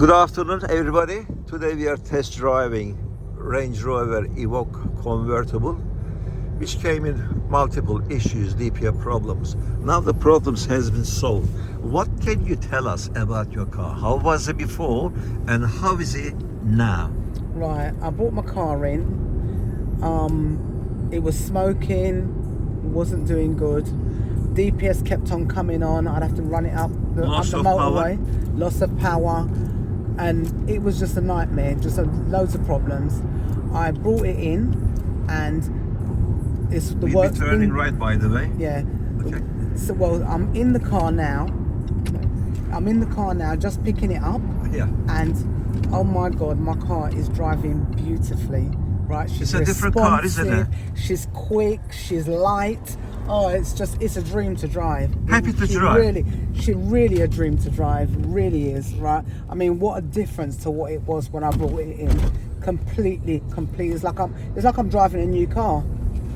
Good afternoon, everybody. Today we are test driving Range Rover Evoque Convertible, which came in multiple issues, DPF problems. Now the problems has been solved. What can you tell us about your car? How was it before and how is it now? Right, I brought my car in. It was smoking, wasn't doing good. DPS kept on coming on. I'd have to run it up the motorway. Loss of power. And it was just a nightmare, loads of problems. I brought it in, and it's the work. We'll be turning right, by the way. Yeah. Okay. So, well, I'm in the car now. Just picking it up. Yeah. And oh my God, my car is driving beautifully. Right, she's It's a different car, isn't it? She's quick. She's light. Oh, it's a dream to drive. Happy to drive. She really a dream to drive. Really is, right? I mean, what a difference to what it was when I brought it in. Completely. It's like I'm driving a new car.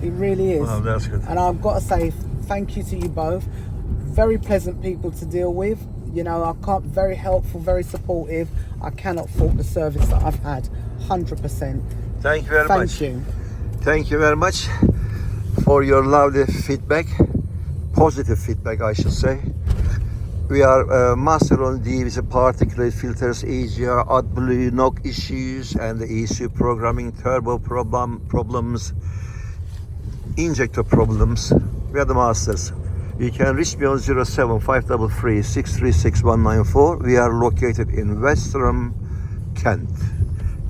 It really is. Wow, that's good. And I've got to say thank you to you both. Very pleasant people to deal with. You know, very helpful, very supportive. I cannot fault the service that I've had. 100%. Thank you very much. Thank you. Thank you very much for your lovely feedback, positive feedback I should say. We are master on these particulate filters, EGR, Adblue, knock issues and the ECU programming, turbo problems, injector problems. We are the masters. You can reach me on 07533 636 194. We are located in Westerham, Kent.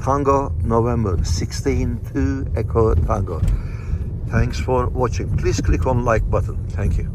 Tango, November 16 to Echo Tango. Thanks for watching. Please click on like button. Thank you.